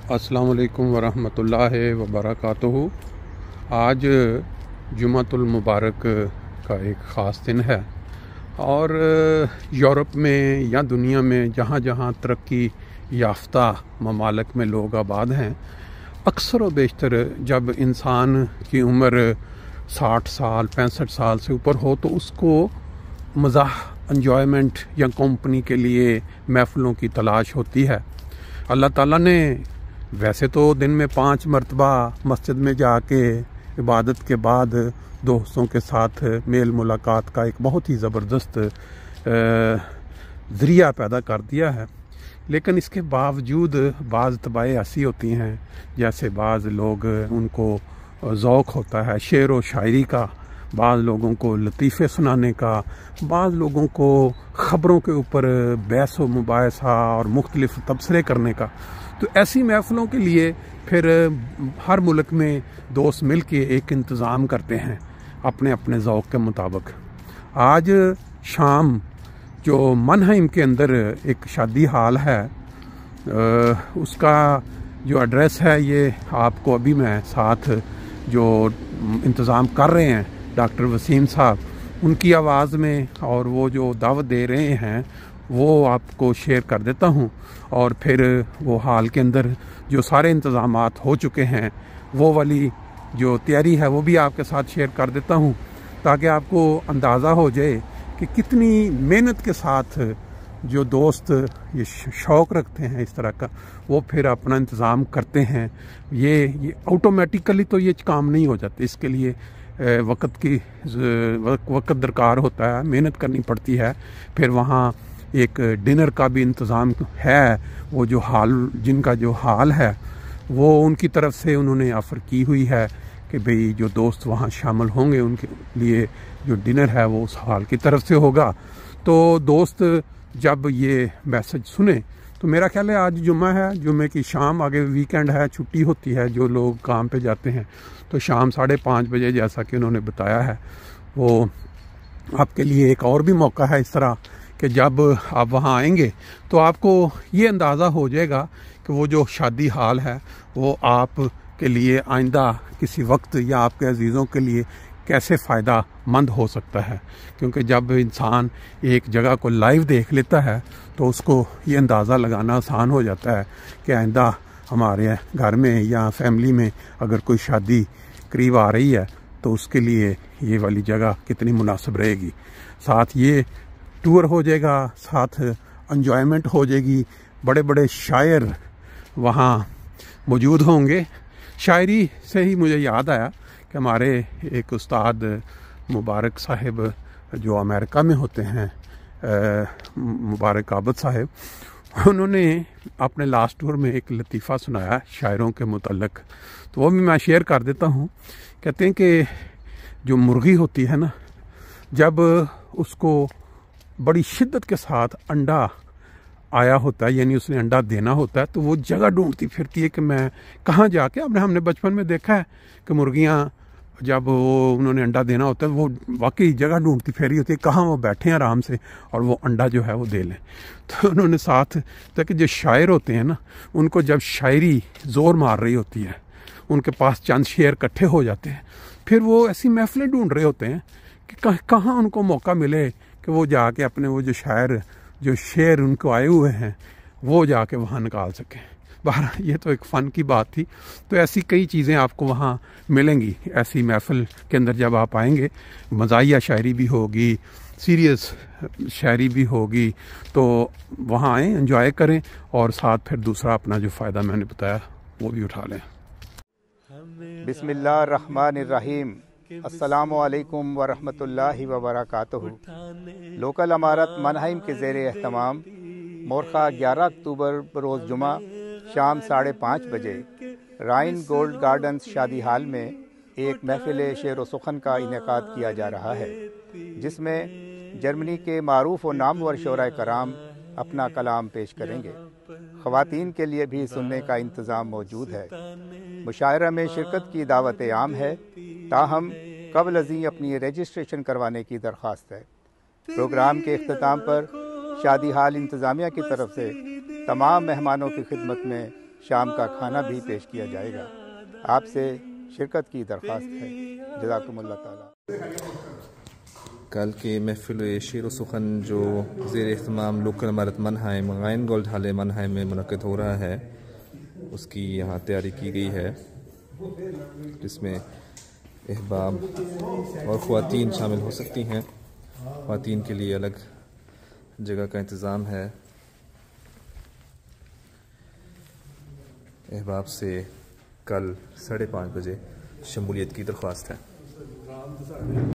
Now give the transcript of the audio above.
अस्सलाम वालेकुम वरहमतुल्लाहि वबरकातुहू। आज जुमातुल मुबारक का एक ख़ास दिन है और यूरोप में या दुनिया में जहाँ जहाँ तरक्की याफ्ता ममालिक में लोग आबाद हैं, अक्सर व बेशतर जब इंसान की उम्र 60 साल 65 साल से ऊपर हो तो उसको मज़ाह एंजॉयमेंट या कंपनी के लिए महफ़िलों की तलाश होती है। अल्लाह ताला ने वैसे तो दिन में 5 मरतबा मस्जिद में जाके इबादत के बाद दोस्तों के साथ मेल मुलाकात का एक बहुत ही ज़बरदस्त ज़रिया पैदा कर दिया है, लेकिन इसके बावजूद बाज़ तबाएँ ऐसी होती हैं, जैसे बाज़ लोग उनको ज़ौक़ होता है शेर व शायरी का, बाज़ लोगों को लतीफ़े सुनाने का, बाज़ लोगों को ख़बरों के ऊपर बहस व मुबाहिसा और मुख्तलिफ़ तबसरे करने का। तो ऐसी महफ़िलों के लिए फिर हर मुल्क में दोस्त मिल के एक इंतज़ाम करते हैं अपने अपने ज़ौक़ के मुताबिक। आज शाम जो मनहाइम के अंदर एक शादी हाल है, उसका जो एड्रेस है ये आपको अभी मैं साथ जो इंतज़ाम कर रहे हैं डॉक्टर वसीम साहब, उनकी आवाज़ में और वो जो दावत दे रहे हैं वो आपको शेयर कर देता हूँ। और फिर वो हाल के अंदर जो सारे इंतज़ामात हो चुके हैं वो वाली जो तैयारी है वो भी आपके साथ शेयर कर देता हूँ, ताकि आपको अंदाज़ा हो जाए कि कितनी मेहनत के साथ जो दोस्त ये शौक़ रखते हैं इस तरह का, वो फिर अपना इंतज़ाम करते हैं। ये ऑटोमेटिकली तो ये काम नहीं हो जाते, इसके लिए वक्त दरकार होता है, मेहनत करनी पड़ती है। फिर वहाँ एक डिनर का भी इंतज़ाम है, वो जो हाल जिनका जो हाल है वो उनकी तरफ से उन्होंने ऑफ़र की हुई है कि भाई जो दोस्त वहाँ शामिल होंगे उनके लिए जो डिनर है वो उस हाल की तरफ से होगा। तो दोस्त जब ये मैसेज सुने तो मेरा ख्याल है आज जुम्मा है, जुम्मे की शाम, आगे वीकेंड है, छुट्टी होती है, जो लोग काम पे जाते हैं तो शाम 5:30 बजे जैसा कि उन्होंने बताया है, वो आपके लिए एक और भी मौका है इस तरह कि जब आप वहाँ आएंगे तो आपको ये अंदाज़ा हो जाएगा कि वो जो शादी हाल है वो आप के लिए आइंदा किसी वक्त या आपके अजीज़ों के लिए कैसे फ़ायदा मंद हो सकता है। क्योंकि जब इंसान एक जगह को लाइव देख लेता है तो उसको ये अंदाज़ा लगाना आसान हो जाता है कि आइंदा हमारे घर में या फैमिली में अगर कोई शादी करीब आ रही है तो उसके लिए ये वाली जगह कितनी मुनासिब रहेगी। साथ ये टूर हो जाएगा, साथ एंजॉयमेंट हो जाएगी, बड़े बड़े शायर वहाँ मौजूद होंगे। शायरी से ही मुझे याद आया कि हमारे एक उस्ताद मुबारक साहिब जो अमेरिका में होते हैं, मुबारक आबद साहिब, उन्होंने अपने लास्ट टूर में एक लतीफ़ा सुनाया शायरों के मुतल्लिक़, तो वो भी मैं शेयर कर देता हूँ। कहते हैं कि जो मुर्गी होती है ना, जब उसको बड़ी शिद्दत के साथ अंडा आया होता है, यानी उसने अंडा देना होता है, तो वो जगह ढूंढती फिरती है कि मैं कहाँ जाके, हमने बचपन में देखा है कि मुर्गियाँ जब वो उन्होंने अंडा देना होता है वो वाकई जगह ढूंढती फिर रही होती है कहाँ वो बैठे हैं आराम से और वो अंडा जो है वो दे लें। तो उन्होंने साथ ताकि जो शायर होते हैं ना, उनको जब शायरी ज़ोर मार रही होती है, उनके पास चंद शेर इकट्ठे हो जाते हैं, फिर वो ऐसी महफिलें ढूंढ रहे होते हैं कि कहाँ उनको मौका मिले कि वो जाके अपने वो जो शायर जो शेर उनको आए हुए हैं वो जाके वहाँ निकाल सकें। बहरहाल ये तो एक फ़न की बात थी। तो ऐसी कई चीज़ें आपको वहाँ मिलेंगी ऐसी महफ़िल के अंदर जब आप आएंगे। मज़ाहिया शायरी भी होगी, सीरियस शायरी भी होगी, तो वहाँ आएँ, एंजॉय करें और साथ फिर दूसरा अपना जो फ़ायदा मैंने बताया वो भी उठा लें। बिस्मिल्लाहिर्रहमानिर्रहीम। अस्सलामु अलैकुम वरहमतुल्लाहि वबरकातुहू। लोकल अमारत मनहाइम के ज़ेर एहतमाम मोरखा 11 अक्टूबर रोज़ जुमा शाम 5:30 बजे राइन गोल्ड गार्डन्स शादी हाल में एक महफिल शेर व सुखन का इनेकाद किया जा रहा है, जिसमें जर्मनी के मारूफ व नामवर शोराए कराम अपना कलाम पेश करेंगे। ख़वातीन के लिए भी सुनने का इंतज़ाम मौजूद है। मुशायरा में शिरकत की दावत आम है, ताहम कबल अज़ीं अपनी रजिस्ट्रेशन करवाने की दरख्वास्त है। प्रोग्राम के अख्ताम पर शादी हाल इंतज़ामिया की तरफ से तमाम मेहमानों की खिदमत में शाम का खाना भी पेश किया जाएगा। आपसे शिरकत की दरख्वास्त है। जज़ाकुमुल्लाह ताला। कल के महफिल शेर व सुखन जो ज़ेर एहतमाम लोकल इमारत मनहाइम गायन गोल्ड हाल मनहाइम में मुनक़्क़िद हो रहा है, उसकी यहाँ तैयारी की गई है, जिसमें अहबाब और ख़वातीन शामिल हो सकती हैं। ख़वातीन के लिए अलग जगह का इंतज़ाम है। अहबाब से कल 5:30 बजे शमूलियत की दरख्वास्त है।